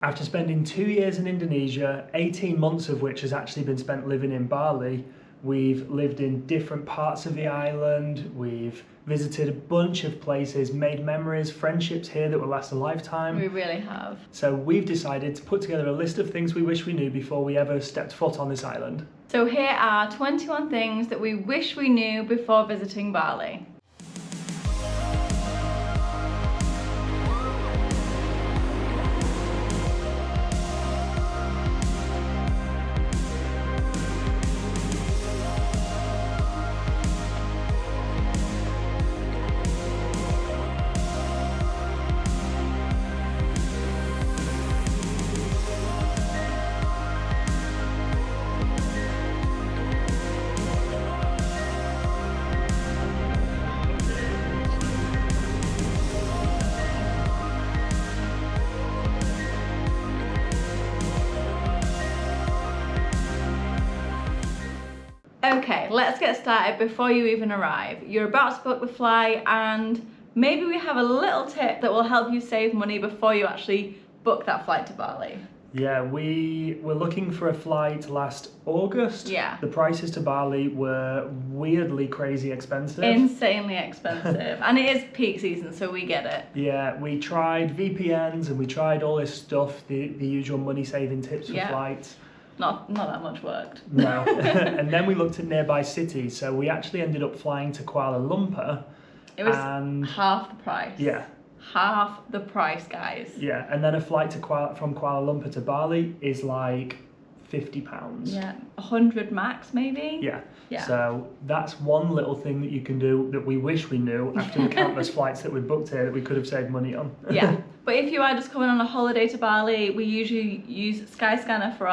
After spending 2 years in Indonesia, 18 months of which has actually been spent living in Bali, we've lived in different parts of the island, we've visited a bunch of places, made memories, friendships here that will last a lifetime. We really have. So we've decided to put together a list of things we wish we knew before we ever stepped foot on this island. So here are 21 things that we wish we knew before visiting Bali. Okay, let's get started before you even arrive. You're about to book the flight, and maybe we have a little tip that will help you save money before you actually book that flight to Bali. Yeah, we were looking for a flight last August. Yeah. The prices to Bali were weirdly crazy expensive. Insanely expensive. And it is peak season, so we get it. Yeah, we tried VPNs and we tried all this stuff, the usual money saving tips for flights. Not that much worked. No. And then we looked at nearby cities, so we actually ended up flying to Kuala Lumpur. It was half the price. Yeah. Half the price, guys. Yeah, and then a flight from Kuala Lumpur to Bali is like £50. Yeah, 100 max maybe? Yeah. Yeah. So that's one little thing that you can do that we wish we knew after the countless flights that we booked here that we could have saved money on. Yeah, but if you are just coming on a holiday to Bali, we usually use Skyscanner for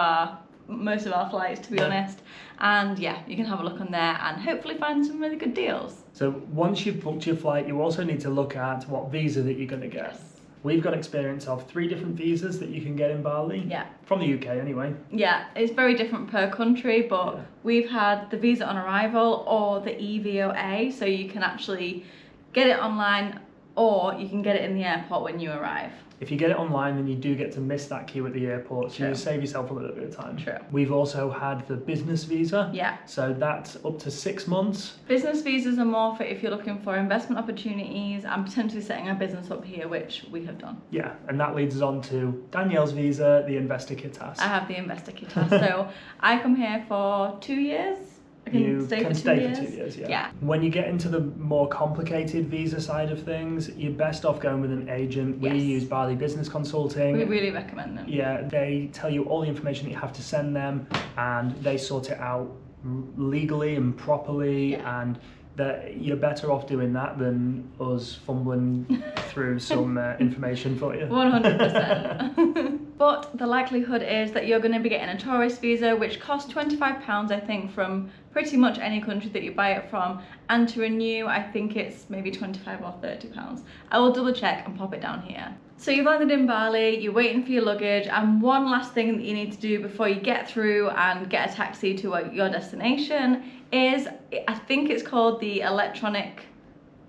most of our flights, to be honest, and yeah, you can have a look on there and hopefully find some really good deals. So once you've booked your flight, you also need to look at what visa that you're going to get. Yes. We've got experience of 3 different visas that you can get in Bali. Yeah. From the UK anyway. Yeah, it's very different per country, but we've had the visa on arrival or the EVOA, so you can actually get it online or you can get it in the airport when you arrive. If you get it online, then you do get to miss that queue at the airport, so True. you save yourself a little bit of time. True. We've also had the business visa. Yeah. So that's up to 6 months. Business visas are more for if you're looking for investment opportunities and potentially setting a business up here, which we have done. Yeah, and that leads us on to Danielle's visa, the investor kitas. I have the investor kitas, so I come here for 2 years. I You stay can for stay 2 years. for 2 years, yeah. Yeah. When you get into the more complicated visa side of things, you're best off going with an agent. We Yes. use Bali Business Consulting. We really recommend them. Yeah, they tell you all the information that you have to send them, and they sort it out legally and properly, and that you're better off doing that than us fumbling through some information for you. 100%. But the likelihood is that you're going to be getting a tourist visa, which costs £25, I think, from pretty much any country that you buy it from. And to renew, I think it's maybe £25 or £30. I will double check and pop it down here. So you've landed in Bali, you're waiting for your luggage, and one last thing that you need to do before you get through and get a taxi to your destination is, I think it's called the electronic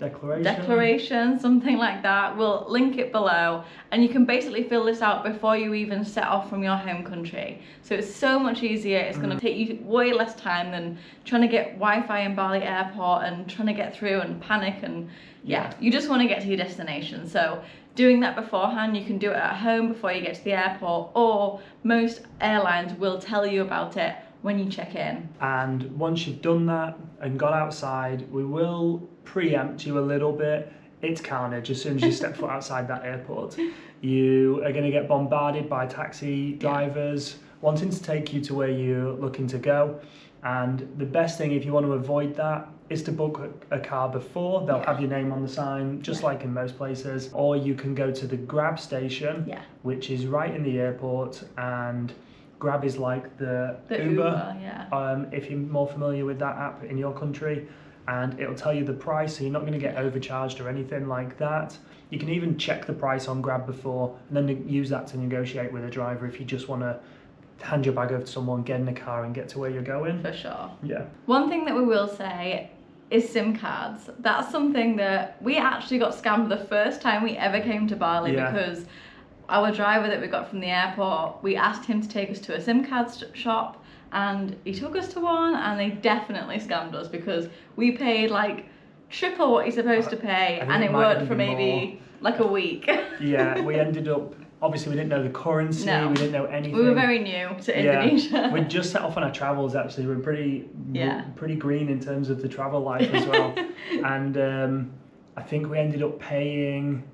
declaration, something like that. We'll link it below, and you can basically fill this out before you even set off from your home country. So it's so much easier. It's going to take you way less time than trying to get Wi-Fi in Bali airport and trying to get through and panic, and you just want to get to your destination. So doing that beforehand, you can do it at home before you get to the airport, or most airlines will tell you about it when you check in. And once you've done that and got outside, we will preempt you a little bit. It's carnage as soon as you step foot outside that airport. You are going to get bombarded by taxi drivers wanting to take you to where you're looking to go. And the best thing, if you want to avoid that, is to book a car before. They'll have your name on the sign, just like in most places. Or you can go to the Grab station, which is right in the airport, and Grab is like the Uber, if you're more familiar with that app in your country, and it'll tell you the price, so you're not going to get overcharged or anything like that. You can even check the price on Grab before, and then use that to negotiate with a driver if you just want to hand your bag over to someone, get in the car and get to where you're going. For sure. Yeah. One thing that we will say is SIM cards. That's something that we actually got scammed the first time we ever came to Bali, because our driver that we got from the airport, we asked him to take us to a SIM card shop, and he took us to one, and they definitely scammed us because we paid like triple what you're supposed to pay, and it worked for maybe like a week. Yeah, we ended up, obviously we didn't know the currency, we didn't know anything. We were very new to Indonesia. We'd just set off on our travels actually. We're pretty green in terms of the travel life as well. And I think we ended up paying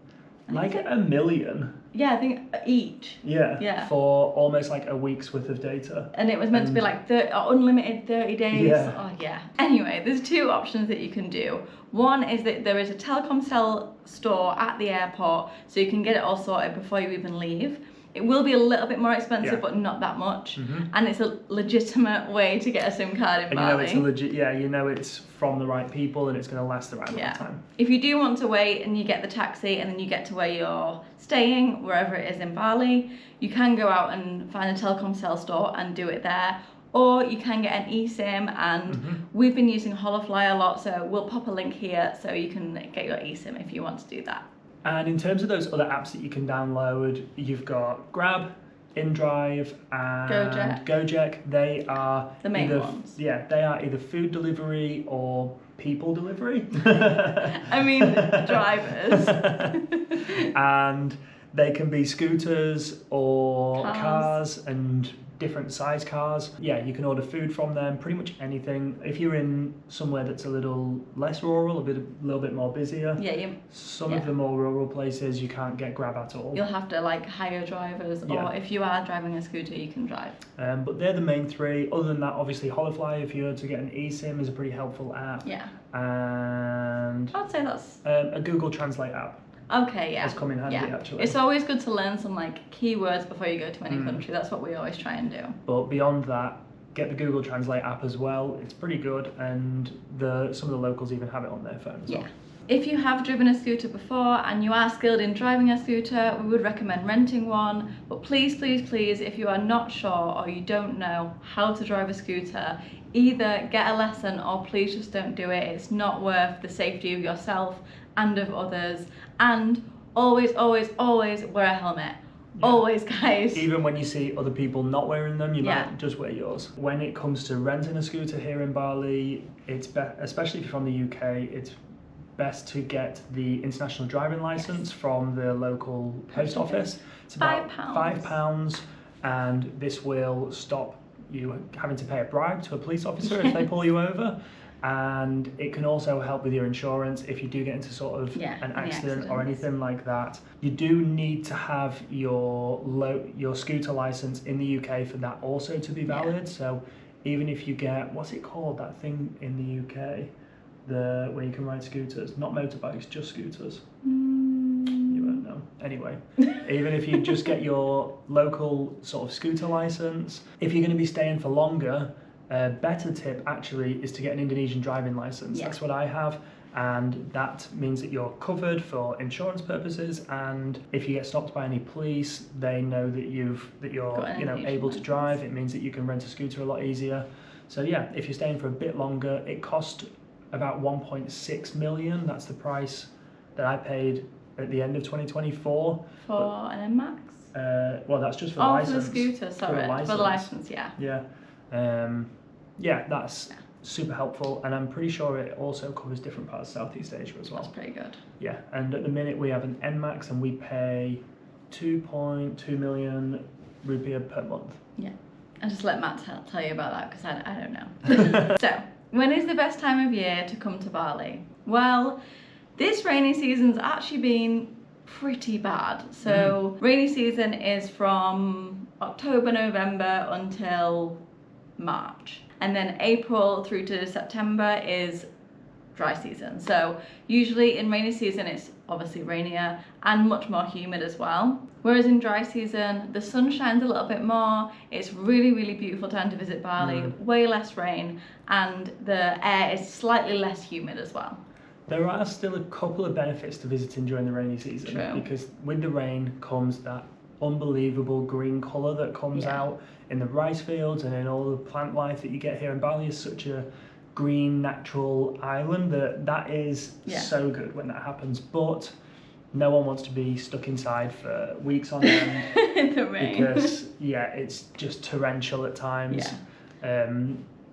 like $1 million. Yeah, I think each. Yeah. For almost like a week's worth of data. And it was meant to be like unlimited 30 days. Yeah. Oh yeah. Anyway, there's two options that you can do. One is that there is a Telkomsel store at the airport, so you can get it all sorted before you even leave. It will be a little bit more expensive, but not that much. And it's a legitimate way to get a SIM card in Bali. You know it's you know it's from the right people and it's going to last the right amount of time. If you do want to wait and you get the taxi and then you get to where you're staying, wherever it is in Bali, you can go out and find a Telkomsel store and do it there. Or you can get an eSIM, and we've been using Holofly a lot, so we'll pop a link here so you can get your eSIM if you want to do that. And in terms of those other apps that you can download, you've got Grab, InDrive, and Gojek. They are the main ones. Yeah, they are either food delivery or people delivery. I mean, drivers. And they can be scooters or cars and different size cars. Yeah, you can order food from them, pretty much anything. If you're in somewhere that's a little less rural, a little bit more busier, some of the more rural places you can't get Grab at all. You'll have to like hire drivers, or if you are driving a scooter, you can drive. But they're the main three. Other than that, obviously Holofly, if you were to get an eSIM, is a pretty helpful app. Yeah. And I'd say that's a Google Translate app. Okay, yeah. Has come in handy actually. It's always good to learn some like keywords before you go to any country. That's what we always try and do. But beyond that, get the Google Translate app as well. It's pretty good, and some of the locals even have it on their phone as well. If you have driven a scooter before and you are skilled in driving a scooter, we would recommend renting one. But please, please, please, if you are not sure or you don't know how to drive a scooter, either get a lesson or please just don't do it. It's not worth the safety of yourself and of others. And always, always, always wear a helmet. Always, guys. Even when you see other people not wearing them, you might just wear yours. When it comes to renting a scooter here in Bali, it's especially if you're from the UK, it's best to get the international driving license from the local post office. It's about £5, and this will stop you having to pay a bribe to a police officer if they pull you over. And it can also help with your insurance if you do get into sort of an accident or anything like that. You do need to have your scooter license in the UK for that also to be valid. So even if you get, what's it called, that thing in the UK, where you can ride scooters, not motorbikes, just scooters. You won't know. Anyway, even if you just get your local sort of scooter license, if you're going to be staying for longer, a better tip actually is to get an Indonesian driving license. That's what I have, and that means that you're covered for insurance purposes, and if you get stopped by any police, they know that you're able to drive. It means that you can rent a scooter a lot easier. So yeah, if you're staying for a bit longer, it cost about 1.6 million. That's the price that I paid at the end of 2024 for an NMAX. Well, that's just for the license. For the scooter, sorry, for the license, that's super helpful, and I'm pretty sure it also covers different parts of Southeast Asia as well. That's pretty good. Yeah, and at the minute we have an NMAX and we pay 2.2 million rupiah per month. Yeah, and just let Matt tell you about that because I don't know. So, when is the best time of year to come to Bali? Well, this rainy season's actually been pretty bad. So rainy season is from October, November until March, and then April through to September is dry season. So usually in rainy season it's obviously rainier and much more humid as well, whereas in dry season the sun shines a little bit more. It's really, really beautiful time to visit Bali. Way less rain, and the air is slightly less humid as well. There are still a couple of benefits to visiting during the rainy season, because with the rain comes that unbelievable green colour that comes out in the rice fields and in all the plant life that you get here in Bali. Is such a green natural island that is so good when that happens. But No one wants to be stuck inside for weeks on end In the rain. because it's just torrential at times.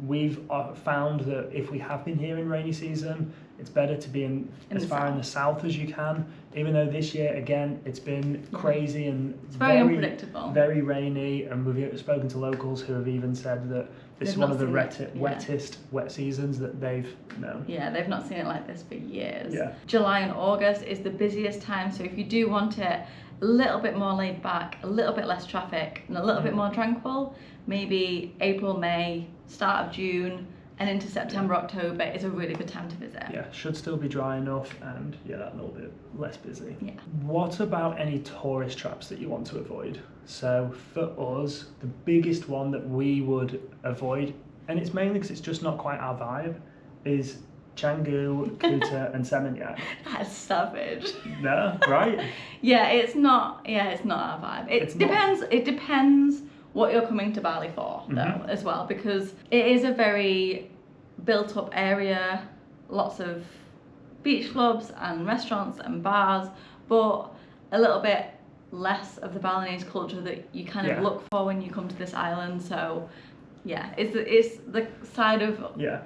We've found that if we have been here in rainy season, it's better to be in as far in the south as you can. Even though this year, again, it's been crazy and it's very unpredictable, very rainy, and we've spoken to locals who have even said that this is one of the wettest wet seasons that they've known. Yeah, they've not seen it like this for years. Yeah. July and August is the busiest time, so if you do want it a little bit more laid back, a little bit less traffic, and a little bit more tranquil, maybe April, May, start of June, and into September, October is a really good time to visit. Yeah, should still be dry enough and a little bit less busy. Yeah. What about any tourist traps that you want to avoid? So for us, the biggest one that we would avoid, and it's mainly because it's just not quite our vibe, is Canggu, Kuta and Seminyak. That's savage. No, right? It's not our vibe. It depends what you're coming to Bali for, though, as well, because it is a very built up area, lots of beach clubs and restaurants and bars, but a little bit less of the Balinese culture that you kind of look for when you come to this island. So it's the side of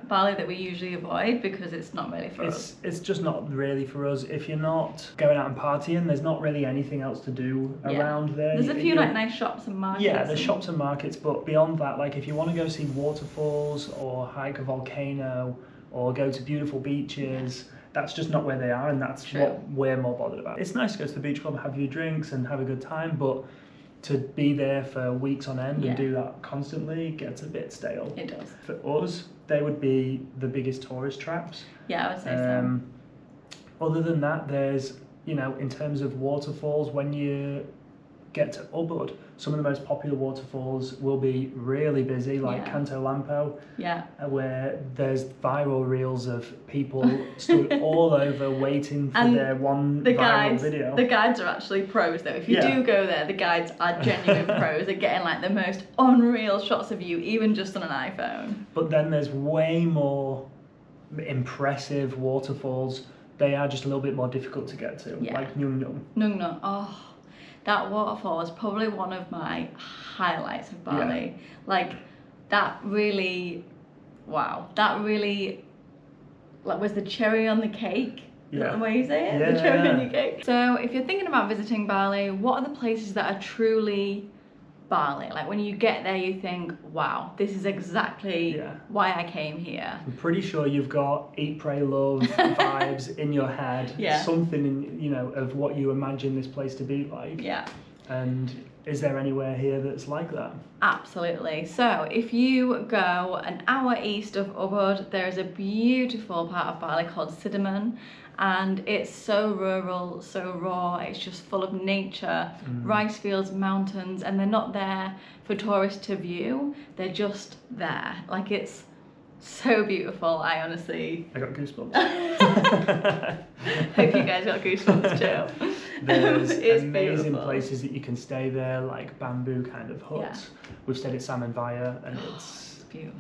Bali that we usually avoid because it's not really for us. It's just not really for us. If you're not going out and partying, there's not really anything else to do around there. There's a few nice shops and markets. Yeah, there's shops and markets, but beyond that, like if you want to go see waterfalls or hike a volcano or go to beautiful beaches, that's just not where they are, and that's what we're more bothered about. It's nice to go to the beach club, have your drinks and have a good time, but to be there for weeks on end and do that constantly gets a bit stale. It does. For us, they would be the biggest tourist traps. Yeah, I would say so. Other than that, there's, in terms of waterfalls, when you get to Ubud, some of the most popular waterfalls will be really busy, like Canto Lampo, where there's viral reels of people stood all over waiting for their one viral video. The guides are actually pros, though. If you do go there, the guides are genuine pros. They're getting like the most unreal shots of you, even just on an iPhone. But then there's way more impressive waterfalls. They are just a little bit more difficult to get to, like Nhung Nhung. Nhung Nhung, oh. That waterfall is probably one of my highlights of Bali. Like, that really was the cherry on the cake. Is that the way you say it? The cherry on your cake. So if you're thinking about visiting Bali, what are the places that are truly Bali? Like when you get there, you think, wow, this is exactly why I came here. I'm pretty sure you've got Eat, Pray, Love vibes in your head. Something in, of what you imagine this place to be like. And is there anywhere here that's like that? Absolutely. So if you go an hour east of Ubud, there is a beautiful part of Bali called Cinnamon. And it's so rural, so raw, it's just full of nature, rice fields, mountains, and they're not there for tourists to view, they're just there. Like, it's so beautiful, I got goosebumps. Hope you guys got goosebumps too. There's amazing places that you can stay there, like bamboo kind of huts. We've stayed at Salmon Via, and it's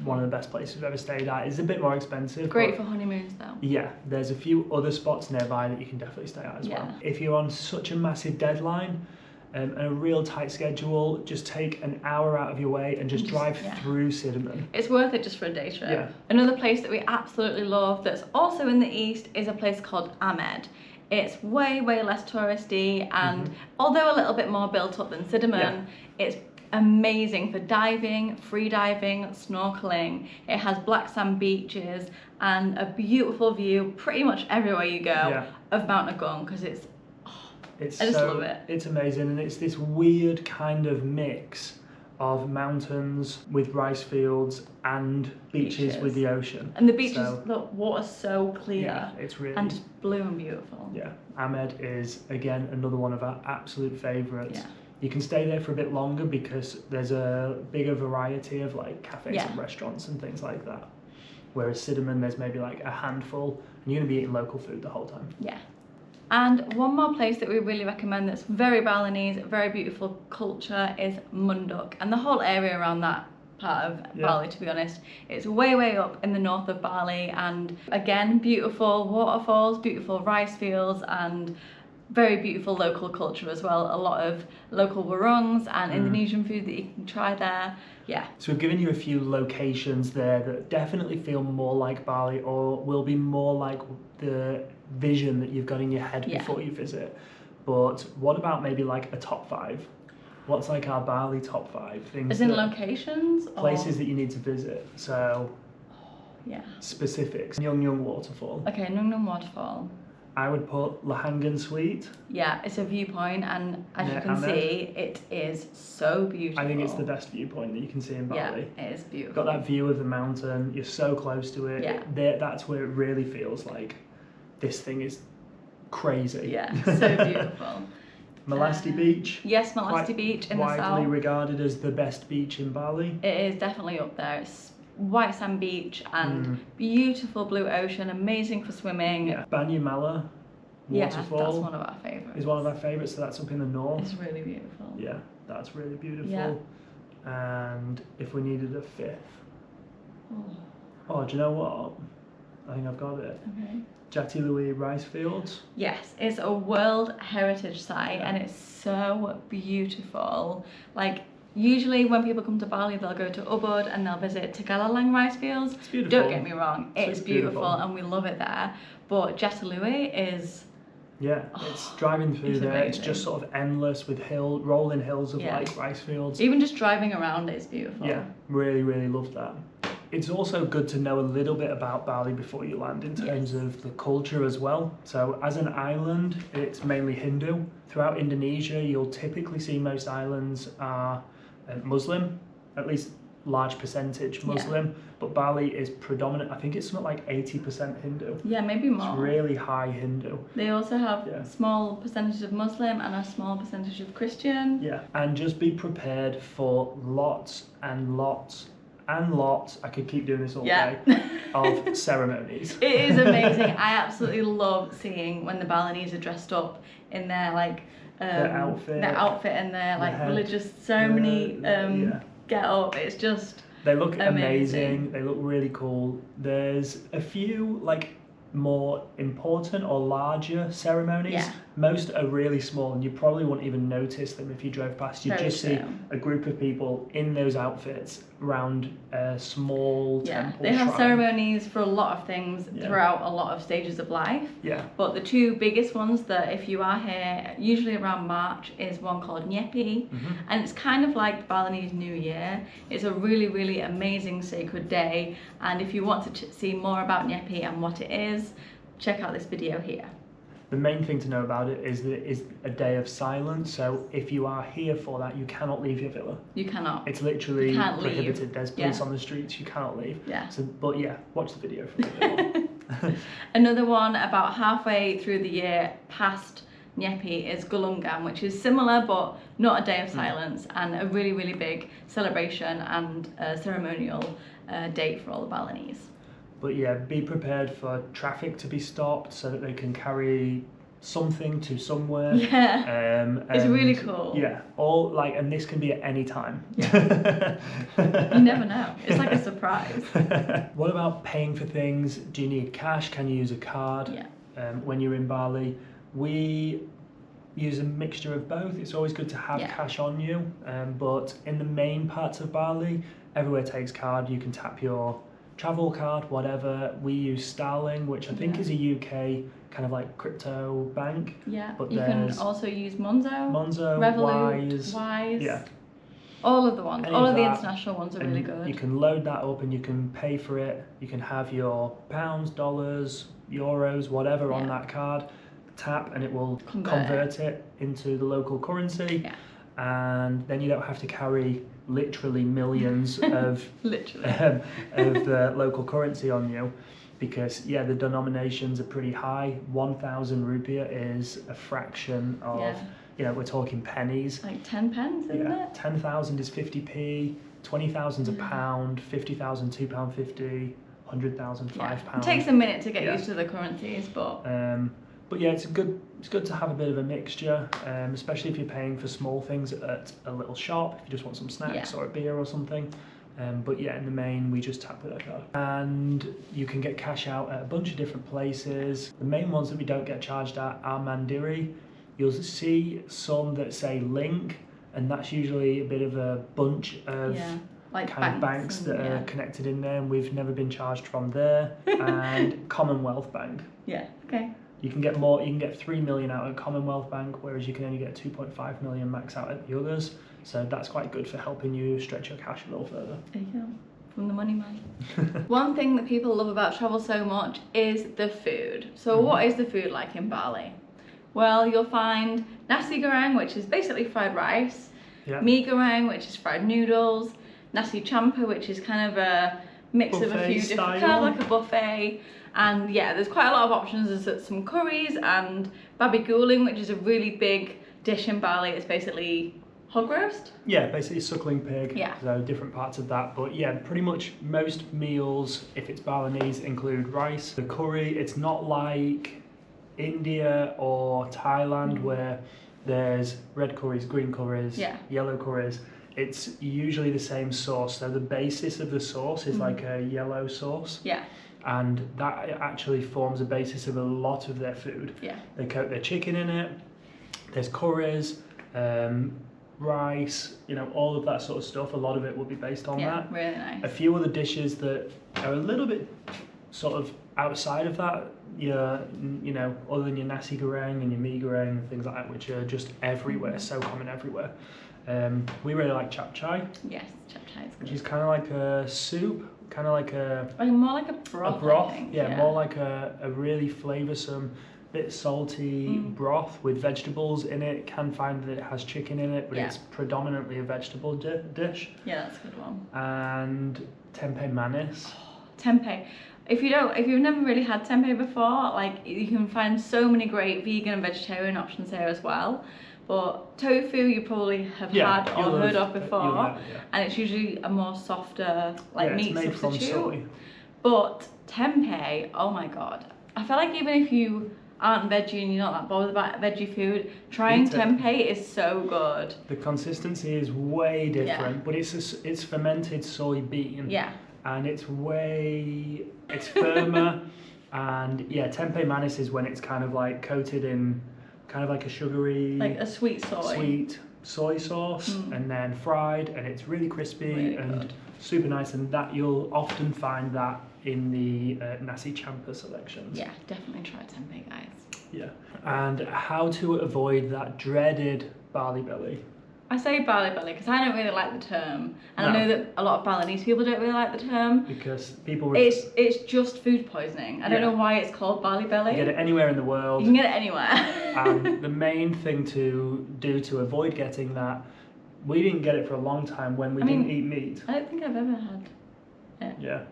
one of the best places we've ever stayed at. It's a bit more expensive. Great for honeymoons though. Yeah, there's a few other spots nearby that you can definitely stay at as well. If you're on such a massive deadline and a real tight schedule, just take an hour out of your way and just drive through Cinnamon. It's worth it just for a day trip. Another place that we absolutely love that's also in the east is a place called Ahmed. It's way less touristy, and although a little bit more built up than Cinnamon, it's amazing for diving, free diving, snorkeling. It has black sand beaches and a beautiful view pretty much everywhere you go of Mount Agung, because I just love it. It's amazing, and it's this weird kind of mix of mountains with rice fields and beaches with the ocean. And the beaches, the water's so clear. It's really and just blue and beautiful. Ahmed is again another one of our absolute favourites. You can stay there for a bit longer because there's a bigger variety of like cafes and restaurants and things like that. Whereas Cinnamon, there's maybe like a handful, and you're going to be eating local food the whole time. And one more place that we really recommend that's very Balinese, very beautiful culture is Munduk. And the whole area around that part of Bali, to be honest, it's way up in the north of Bali, and again, beautiful waterfalls, beautiful rice fields, and very beautiful local culture as well. A lot of local warongs and Indonesian food that you can try there. Yeah. So we've given you a few locations there that definitely feel more like Bali, or will be more like the vision that you've got in your head before you visit. But what about maybe like a top 5? What's like our Bali top 5 things? As in locations? Places that you need to visit. So specifics. Nyung Waterfall. Okay, Nyung Waterfall. I would put Lahangan Suite. Yeah, it's a viewpoint, and as you can see, it is so beautiful. I think it's the best viewpoint that you can see in Bali. Yeah, it is beautiful. Got that view of the mountain, you're so close to it. Yeah. That's where it really feels like this thing is crazy. Yeah, so beautiful. Malasti Beach. Yes, Malasti Beach in the south. Widely regarded as the best beach in Bali. It is definitely up there. It's white sand beach and beautiful blue ocean, amazing for swimming. Yeah. Banyu Mala Waterfall. Yeah, that's one of our favourites. Is one of our favourites, so that's up in the north. It's really beautiful. Yeah, that's really beautiful. Yeah. And if we needed a 5th. Oh, do you know what? I think I've got it. Okay. Jatilui Rice Fields. Yes, it's a World Heritage Site and it's so beautiful. Like, usually when people come to Bali, they'll go to Ubud and they'll visit Tegalalang rice fields. It's beautiful. Don't get me wrong, it's beautiful and we love it there. But Jatilui is... Yeah, it's driving through there. amazing. It's just sort of endless with rolling hills of like rice fields. Even just driving around it is beautiful. Yeah, really, really love that. It's also good to know a little bit about Bali before you land in terms of the culture as well. So as an island, it's mainly Hindu. Throughout Indonesia, you'll typically see most islands are Muslim, at least large percentage Muslim, but Bali is predominant. I think it's something like 80% Hindu. Yeah, maybe more. It's really high Hindu. They also have a small percentage of Muslim and a small percentage of Christian. Yeah, and just be prepared for lots and lots and lots, I could keep doing this all day, of ceremonies. It is amazing. I absolutely love seeing when the Balinese are dressed up in their like their outfit and their like religious ceremony get up. It's just they look amazing. They look really cool. There's a few like more important or larger ceremonies. Most are really small and you probably wouldn't even notice them if you drove past. You'd just see a group of people in those outfits around a small temple they have shrine. Ceremonies for a lot of things throughout a lot of stages of life. But the two biggest ones that if you are here, usually around March, is one called Nyepi. And it's kind of like Balinese New Year. It's a really, really amazing sacred day. And if you want to see more about Nyepi and what it is, check out this video here. The main thing to know about it is that it is a day of silence, so if you are here for that, you cannot leave your villa. You cannot. It's literally prohibited. Leave. There's police on the streets, you cannot leave. So, but watch the video for it. Another one about halfway through the year past Nyepi is Gulungan, which is similar but not a day of silence and a really, really big celebration and ceremonial date for all the Balinese. But yeah, be prepared for traffic to be stopped so that they can carry something to somewhere. It's really cool. Yeah, all like, and this can be at any time. You never know. It's like a surprise. What about paying for things? Do you need cash? Can you use a card? When you're in Bali, we use a mixture of both. It's always good to have cash on you, but in the main parts of Bali, everywhere takes card. You can tap your travel card, whatever. We use Starling, which I think is a UK kind of like crypto bank. But you can also use Monzo, Revolut, Wise. All of the ones, all of the international ones are really good. You can load that up and you can pay for it. You can have your pounds, dollars, euros, whatever on that card. Tap and it will convert it into the local currency. And then you don't have to carry literally millions of the local currency on you, because the denominations are pretty high. 1,000 rupiah is a fraction of we're talking pennies, like 10 pence, isn't it? 10,000 is 50p, 20,000 is a pound, 50,000 £2.50, 100,000 £5. It takes a minute to get used to the currencies, but yeah, it's good to have a bit of a mixture, especially if you're paying for small things at a little shop, if you just want some snacks or a beer or something. But yeah, in the main, we just tap with our card. And you can get cash out at a bunch of different places. The main ones that we don't get charged at are Mandiri. You'll see some that say link, and that's usually a bit of a bunch of like kind of banks that are connected in there, and we've never been charged from there. And Commonwealth Bank. Yeah, okay. You can get more. You can get 3 million out of Commonwealth Bank, whereas you can only get 2.5 million max out at the others. So that's quite good for helping you stretch your cash a little further. There you go. From the money man. One thing that people love about travel so much is the food. So what is the food like in Bali? Well, you'll find nasi goreng, which is basically fried rice, mee goreng, which is fried noodles, nasi campur, which is kind of a mix of a few different, kind of like a buffet. And yeah, there's quite a lot of options. There's some curries and babi guling, which is a really big dish in Bali. It's basically hog roast? Yeah, basically suckling pig. Yeah. So different parts of that. But yeah, pretty much most meals, if it's Balinese, include rice. The curry, it's not like India or Thailand where there's red curries, green curries, yellow curries. It's usually the same sauce. So the basis of the sauce is like a yellow sauce. Yeah. And that actually forms the basis of a lot of their food. Yeah. They coat their chicken in it. There's curries, rice, you know, all of that sort of stuff. A lot of it will be based on that. Yeah, really nice. A few other dishes that are a little bit sort of outside of that, you know, other than your nasi goreng and your mee goreng and things like that, which are just everywhere, so common everywhere. We really like chap chai. Yes, chap chai is good. Which is kind of like a soup, kind of like more like a broth. A broth, I think. yeah, more like a really flavoursome, bit salty broth with vegetables in it. Can find that it has chicken in it, but it's predominantly a vegetable dish. Yeah, that's a good one. And tempeh manis. Oh, tempeh. If you've never really had tempeh before, like you can find so many great vegan and vegetarian options here as well. But tofu you probably have had or heard of before, and it's usually a more softer meat it's made substitute. From soy. But tempeh, oh my god! I feel like even if you aren't veggie and you're not that bothered about veggie food, trying tempeh is so good. The consistency is way different, but it's fermented soybean. Yeah. And it's firmer, and tempeh manis is when it's kind of like coated in kind of like a sugary, like a sweet soy sauce, and then fried, and it's really crispy and super nice. And that you'll often find that in the nasi campur selections. Yeah, definitely try tempeh, guys. Yeah, and how to avoid that dreaded Bali belly. I say Bali belly because I don't really like the term, and I know that a lot of Balinese people don't really like the term because people. It's just food poisoning. I don't know why it's called Bali belly. You get it anywhere in the world. You can get it anywhere. And the main thing to do to avoid getting that, we didn't get it for a long time when we didn't eat meat. I don't think I've ever had it. Yeah,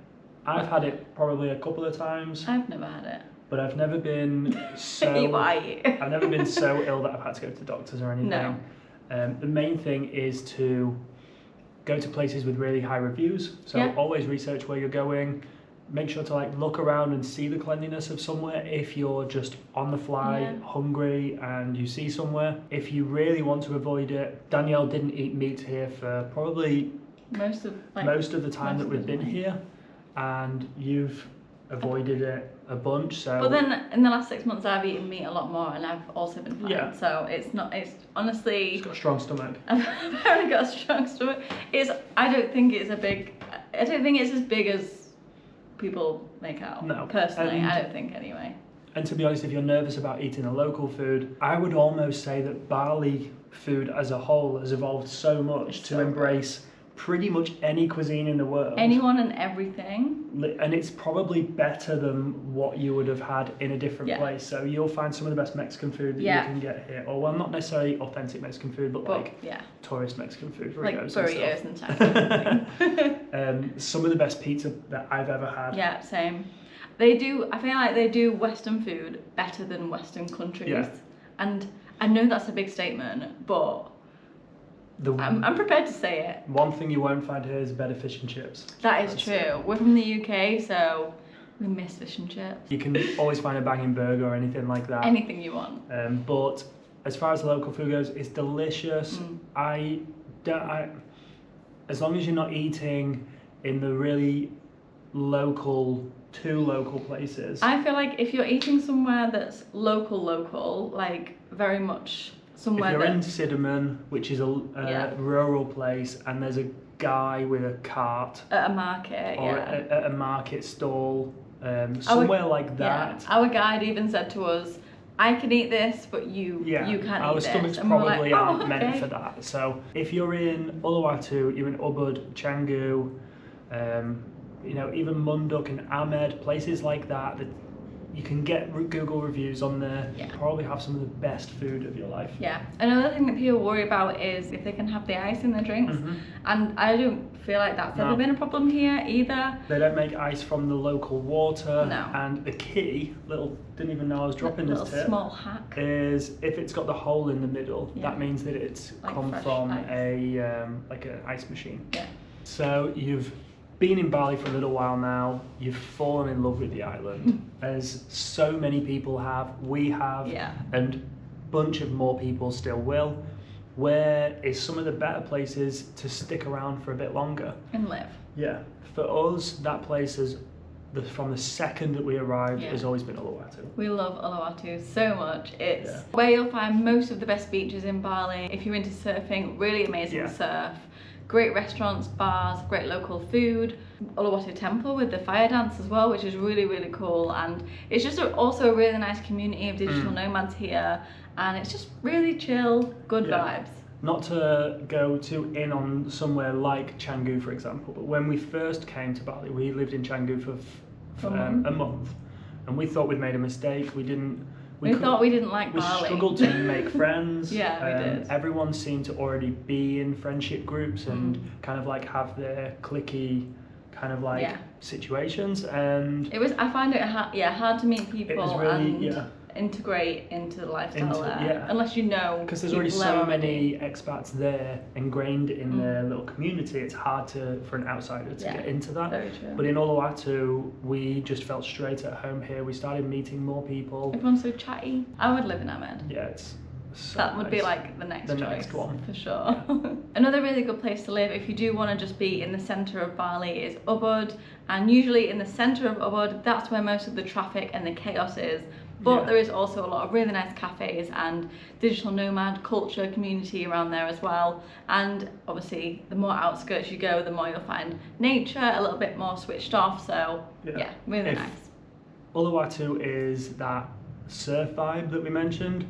I've had it probably a couple of times. I've never had it. But I've never been so. I've never been so ill that I've had to go to the doctors or anything. No. The main thing is to go to places with really high reviews. So always research where you're going. Make sure to look around and see the cleanliness of somewhere if you're just on the fly, hungry, and you see somewhere. If you really want to avoid it, Danielle didn't eat meat here for probably most of the time that we've been here, and you've avoided it a bunch. So but then in the last 6 months I've eaten meat a lot more, and I've also been fine. So it's honestly, it's got a strong stomach. I've apparently got a strong stomach. I don't think it's as big as people make out. No, personally, I don't think anyway. And to be honest, if you're nervous about eating a local food, I would almost say that Bali food as a whole has evolved so much to embrace pretty much any cuisine in the world. Anyone and everything. And it's probably better than what you would have had in a different place. So you'll find some of the best Mexican food that you can get here. Or well, not necessarily authentic Mexican food, but tourist Mexican food. Burritos and stuff. Some of the best pizza that I've ever had. Yeah, same. I feel like they do Western food better than Western countries. Yeah. And I know that's a big statement, but I'm prepared to say it. One thing you won't find here is better fish and chips. That's true. We're from the UK, so we miss fish and chips. You can always find a banging burger or anything like that. Anything you want. But as far as the local food goes, it's delicious. As long as you're not eating in the really two local places. I feel like if you're eating somewhere that's local, like very much somewhere if you're in Sydenham, which is a Yeah. rural place, and there's a guy with a cart at a market, or yeah. at a market stall, somewhere like that. Yeah. Our guide even said to us, I can eat this, but you can't eat this. Our stomachs And we're probably like, aren't okay. meant for that. So if you're in Uluwatu, you're in Ubud, Canggu, even Munduk and Ahmed, places like that you can get Google reviews on there. Yeah. Probably have some of the best food of your life. Yeah. Another thing that people worry about is if they can have the ice in their drinks. Mhm. And I don't feel like that's No. ever been a problem here either. They don't make ice from the local water. No. And the key, didn't even know I was dropping this Little tip, small hack. is if it's got the hole in the middle, Yeah. that means that it's Like come fresh from ice. like an ice machine. Yeah. So you've been in Bali for a little while now, you've fallen in love with the island, as so many people have, we have, Yeah. and a bunch of more people still will. Where is some of the better places to stick around for a bit longer? And live. Yeah, for us, that place from the second that we arrived, Yeah. has always been Uluwatu. We love Uluwatu so much. It's Yeah. where you'll find most of the best beaches in Bali. If you're into surfing, really amazing Yeah. surf. Great restaurants, bars, great local food. Uluwatu Temple with the fire dance as well, which is really, really cool. And it's just also a really nice community of digital nomads here. And it's just really chill, good Yeah. vibes. Not to go too in on somewhere like Canggu, for example, but when we first came to Bali, we lived in Canggu for a month, and we thought we'd made a mistake. We thought we didn't like We Bali. struggled to make friends. Yeah, we did. Everyone seemed to already be in friendship groups and kind of like have their cliquey kind of like situations, and I find it hard to meet people it was really and integrate into the lifestyle there, unless you know, because there's already people so there many expats there ingrained in their little community. It's hard for an outsider to get into that. Very true. But in Uluwatu, we just felt straight at home here. We started meeting more people. Everyone's so chatty. I would live in Ahmed. Yeah, it's so That would be nice. like the next choice. Next one. For sure. Another really good place to live if you do want to just be in the centre of Bali is Ubud. And usually in the centre of Ubud, that's where most of the traffic and the chaos is. But there is also a lot of really nice cafes and digital nomad culture community around there as well. And obviously, the more outskirts you go, the more you'll find nature, a little bit more switched off. So yeah really nice. Uluwatu is that surf vibe that we mentioned.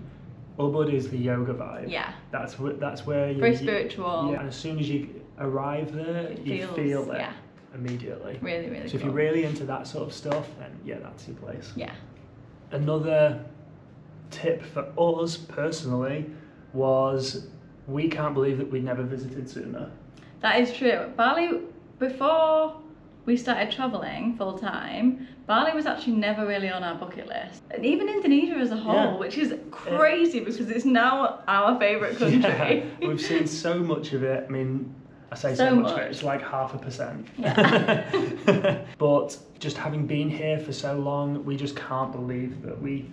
Ubud is the yoga vibe. Yeah. That's where you Very spiritual. Yeah, and as soon as you arrive there, you feel it immediately. Really, really So if cool. you're really into that sort of stuff, then yeah, that's your place. Yeah. Another tip for us personally was we can't believe that we'd never visited sooner. That is true. Bali, before we started travelling full time, Bali was actually never really on our bucket list. And even Indonesia as a whole, which is crazy because it's now our favourite country. Yeah, we've seen so much of it. I mean, I say so much of it, it's like 0.5%. Yeah. But just having been here for so long, we just can't believe that we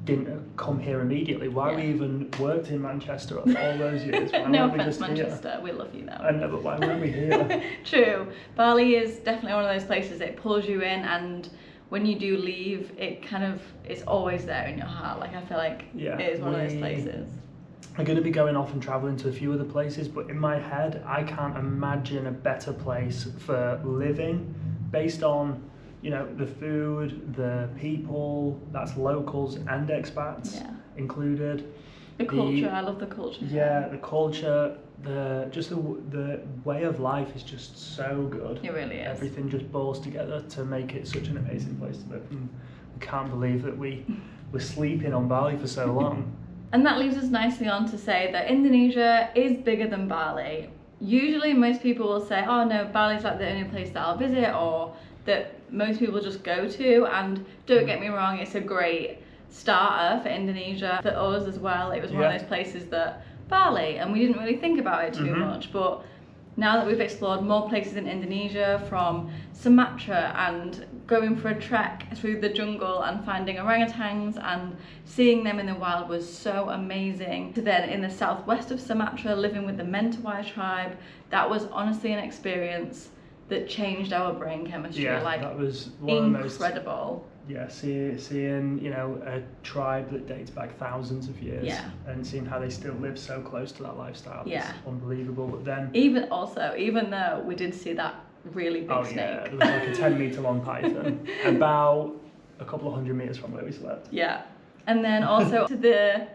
didn't come here immediately. Why we even worked in Manchester all those years? Why No weren't we offence, just Manchester, here? we love you though. I know, but why weren't we here? True. Bali is definitely one of those places that pulls you in, and when you do leave, it's always there in your heart. Like I feel like it is one of those places. I'm going to be going off and travelling to a few other places, but in my head, I can't imagine a better place for living based on, the food, the people, that's locals and expats included. The culture, I love the culture. Yeah, the culture, the way of life is just so good. It really is. Everything just boils together to make it such an amazing place to live. And I can't believe that we were sleeping on Bali for so long. And that leads us nicely on to say that Indonesia is bigger than Bali. Usually most people will say, oh no, Bali's like the only place that I'll visit, or that most people just go to. And don't get me wrong, it's a great starter for Indonesia, for us as well. It was one of those places that Bali, and we didn't really think about it too much, but now that we've explored more places in Indonesia, from Sumatra and going for a trek through the jungle and finding orangutans and seeing them in the wild was so amazing, to then in the southwest of Sumatra living with the Mentawai tribe, that was honestly an experience that changed our brain chemistry. Yeah, like that was one of the most incredible. Yeah, seeing a tribe that dates back thousands of years, Yeah. and seeing how they still live so close to that lifestyle is unbelievable. But then even though we did see that really big snake. Yeah, there was like a 10-meter long python about a couple of 100 meters from where we slept. Yeah, and then also to the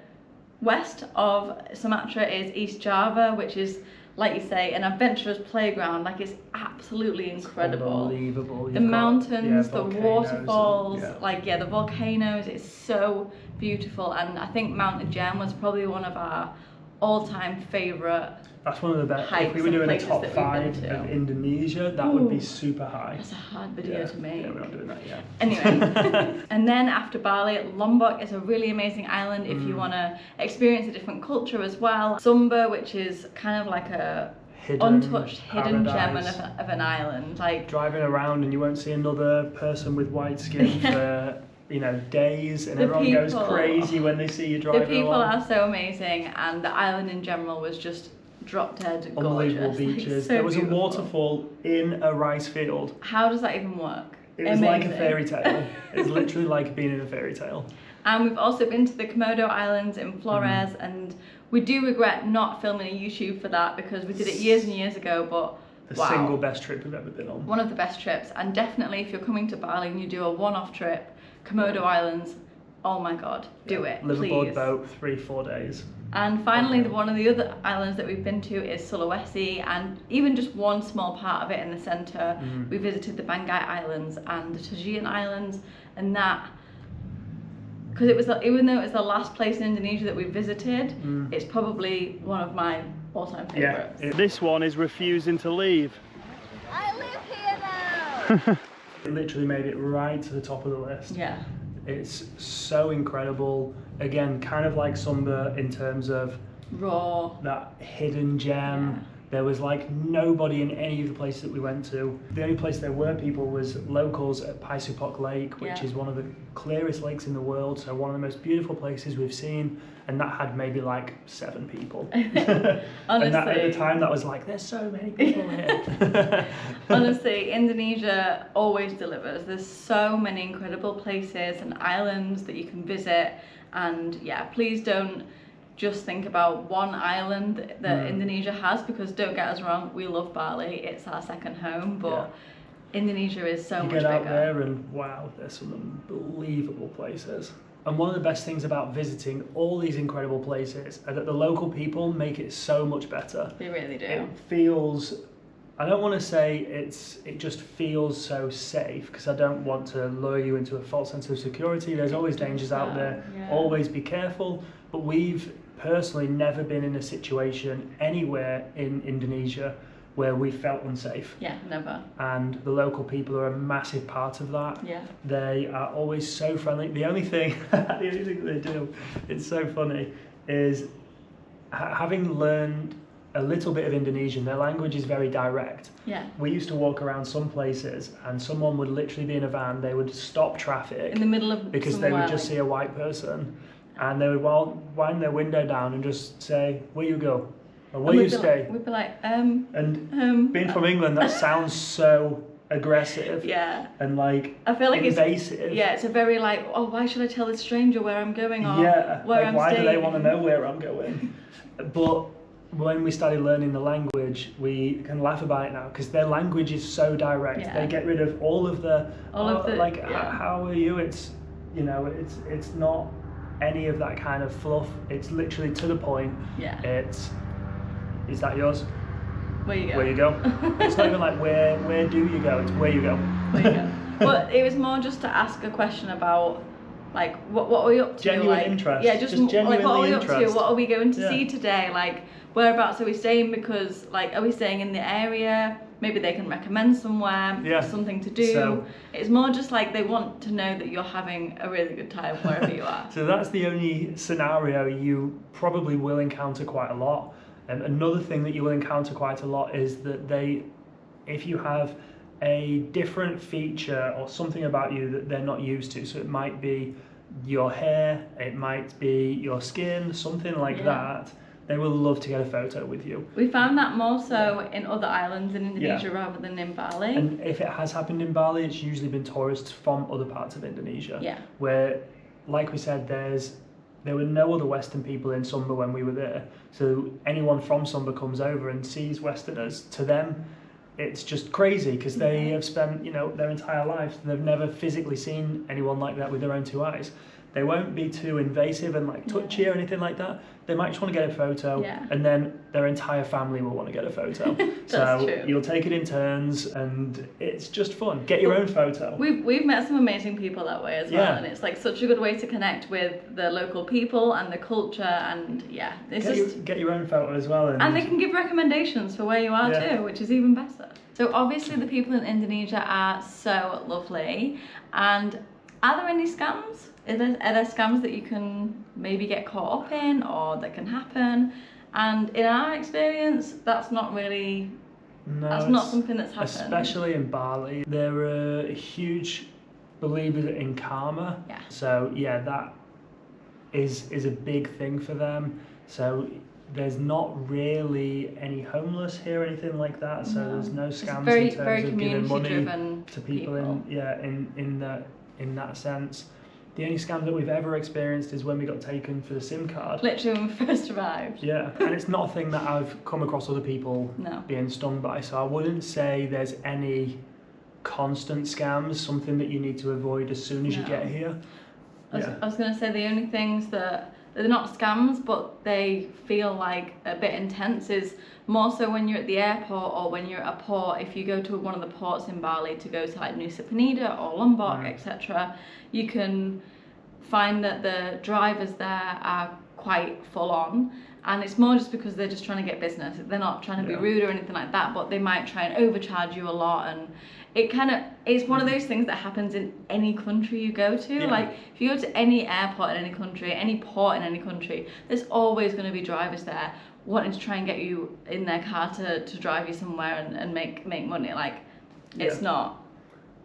west of Sumatra is East Java, which is, like you say, an adventurous playground. Like, it's absolutely incredible. Unbelievable. The mountains, the waterfalls, and, the volcanoes. It's so beautiful, and I think Mount Ajem was probably one of our all-time favourite. That's one of the best. If we were doing a top 5 of Indonesia, that would be super high. That's a hard video to make. Yeah, we're not doing that yet. Anyway, and then after Bali, Lombok is a really amazing island if you want to experience a different culture as well. Sumba, which is kind of like a untouched hidden gem of an island. Like, driving around and you won't see another person with white skin for days, and everyone goes crazy when they see you driving. The people are so amazing, and the island in general was just drop dead gorgeous. Unbelievable beaches. So there was beautiful. A waterfall in a rice field. How does that even work? It was like a fairy tale. It's literally like being in a fairy tale. And we've also been to the Komodo Islands in Flores, and we do regret not filming a YouTube for that because we did it years and years ago, but the single best trip we've ever been on. One of the best trips, and definitely if you're coming to Bali and you do a one-off trip, Komodo Islands, oh my god, do it, Liverboard please. boat, 3-4 days. And finally, one of the other islands that we've been to is Sulawesi, and even just one small part of it in the centre, we visited the Banggai Islands and the Tajian Islands, and that, because even though it was the last place in Indonesia that we visited, it's probably one of my all-time favourites. Yeah, this one is refusing to leave. I live here now! It literally made it right to the top of the list. Yeah. It's so incredible. Again, kind of like Sumba in terms of raw, that hidden gem. Yeah. There was like nobody in any of the places that we went to. The only place there were people was locals at Paisupok Lake, which is one of the clearest lakes in the world. So one of the most beautiful places we've seen. And that had maybe like 7 people. Honestly. And that, at the time, that was like, there's so many people here. Honestly, Indonesia always delivers. There's so many incredible places and islands that you can visit. And yeah, please don't just think about one island that Indonesia has, because don't get us wrong, we love Bali. It's our second home, but Indonesia is so much bigger. You get out there and wow, there's some unbelievable places. And one of the best things about visiting all these incredible places are that the local people make it so much better. They really do. It feels, I don't want to say it just feels so safe, because I don't want to lure you into a false sense of security. There's always dangers out there. Always be careful. But we've personally never been in a situation anywhere in Indonesia where we felt unsafe. Yeah, never. And the local people are a massive part of that. Yeah. They are always so friendly. The only thing they do, it's so funny, is having learned a little bit of Indonesian, their language is very direct. Yeah. We used to walk around some places and someone would literally be in a van, they would stop traffic in the middle of because they would just see a white person, and they would wind their window down and just say, where you go? Or where you stay? We'd be like, And being from England, that sounds so aggressive. Yeah. And like, I feel like invasive. It's a very like, oh, why should I tell this stranger where I'm going, or where like, I'm why staying? Why do they want to know where I'm going? But when we started learning the language, we can laugh about it now, because their language is so direct. Yeah. They get rid of all of the how are you? It's it's not any of that kind of fluff. It's literally to the point. Yeah. Is that yours? Where you go? Where you go? It's not even like where do you go? It's where you go. Where you go? But it was more just to ask a question about, like, what are we up to? Genuine like, interest. Yeah, just genuinely like, what are we up to? interest. What are we going to see today? Like, whereabouts are we staying? Because, like, are we staying in the area? Maybe they can recommend somewhere, something to do. So, it's more just like they want to know that you're having a really good time wherever you are. So that's the only scenario you probably will encounter quite a lot. And another thing that you will encounter quite a lot is that if you have a different feature or something about you that they're not used to, so it might be your hair, it might be your skin, something like that, They will love to get a photo with you. We found that more so in other islands in Indonesia rather than in Bali. And if it has happened in Bali, it's usually been tourists from other parts of Indonesia. Yeah. Where, like we said, there were no other Western people in Sumba when we were there. So anyone from Sumba comes over and sees Westerners. To them, it's just crazy because they have spent, their entire life, they've never physically seen anyone like that with their own two eyes. They won't be too invasive and like touchy or anything like that. They might just want to get a photo, and then their entire family will want to get a photo. So true. You'll take it in turns, and it's just fun. Get your own photo. We've met some amazing people that way as well, and it's like such a good way to connect with the local people and the culture, and it's get your own photo as well. And they can give recommendations for where you are too, which is even better. So obviously the people in Indonesia are so lovely, and are there any scams? Are there scams that you can maybe get caught up in or that can happen? And in our experience, that's not something that's happened. Especially in Bali, they're huge believers in karma. Yeah. So that is a big thing for them. So there's not really any homeless here or anything like that. So there's no scams in terms of giving money to people in that sense. The only scam that we've ever experienced is when we got taken for the SIM card. Literally when we first arrived. Yeah, and it's not a thing that I've come across other people being stung by, so I wouldn't say there's any constant scams, something that you need to avoid as soon as you get here. I was going to say the only things that they're not scams, but they feel like a bit intense is more so when you're at the airport or when you're at a port. If you go to one of the ports in Bali to go to like Nusa Penida or Lombok, etc., you can find that the drivers there are quite full on, and it's more just because they're just trying to get business. They're not trying to be rude or anything like that, but they might try and overcharge you a lot, and it's one of those things that happens in any country you go to. Like if you go to any airport in any country, any port in any country, there's always going to be drivers there wanting to try and get you in their car to drive you somewhere and make money. Like it's not.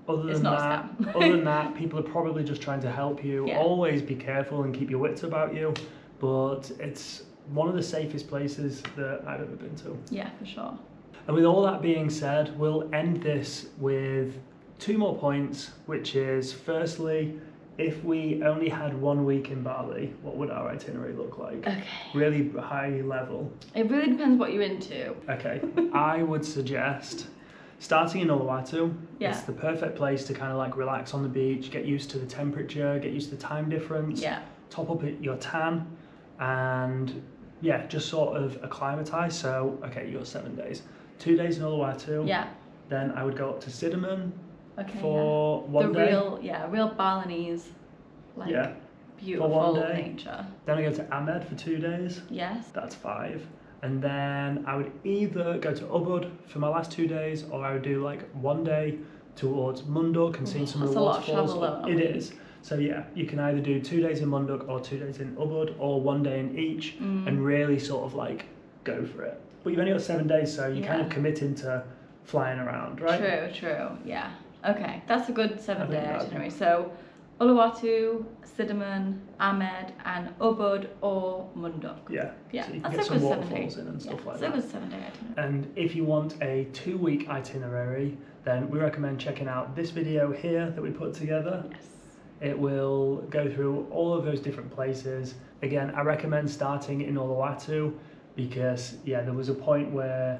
Other than that, people are probably just trying to help you. Always be careful and keep your wits about you. But it's one of the safest places that I've ever been to. Yeah, for sure. And with all that being said, we'll end this with 2 more points, which is firstly, if we only had 1 week in Bali, what would our itinerary look like? Okay. Really high level. It really depends what you're into. Okay. I would suggest starting in Uluwatu. It's the perfect place to kind of like relax on the beach, get used to the temperature, get used to the time difference, top up your tan, and just sort of acclimatise. So, okay, you got 7 days. 2 days in Uluwatu. Yeah. Then I would go up to Cinnamon for 1 day. Real Balinese, beautiful nature. Then I go to Ahmed for 2 days. Yes. That's 5. And then I would either go to Ubud for my last 2 days, or I would do like 1 day towards Munduk and seeing some of the waterfalls. That's a lot of travel though. It is. So you can either do 2 days in Munduk or 2 days in Ubud, or 1 day in each, and really sort of like go for it. But you've only got 7 days, so you're kind of committing to flying around, right? True. Yeah. Okay, that's a good 7-day itinerary. So Uluwatu, Cinnamon, Ahmed, and Ubud or Munduk. Yeah. Yeah. So you can That's get a some good waterfalls 7 in and stuff like that. that. It's a good 7-day itinerary. And if you want a 2-week itinerary, then we recommend checking out this video here that we put together. Yes. It will go through all of those different places. Again, I recommend starting in Uluwatu because, there was a point where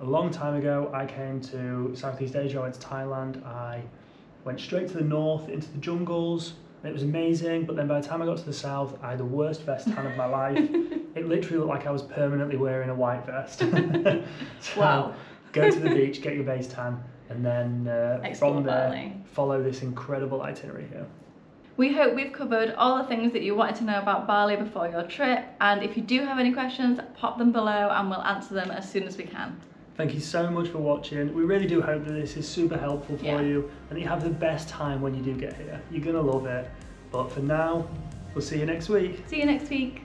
a long time ago I came to Southeast Asia, I went to Thailand, I went straight to the north into the jungles, and it was amazing, but then by the time I got to the south, I had the worst vest tan of my life. It literally looked like I was permanently wearing a white vest. So go to the beach, get your base tan, and then from there, Bali. follow this incredible itinerary here. We hope we've covered all the things that you wanted to know about Bali before your trip, and if you do have any questions, pop them below and we'll answer them as soon as we can. Thank you so much for watching. We really do hope that this is super helpful for you and that you have the best time when you do get here. You're gonna love it. But for now, we'll see you next week. See you next week.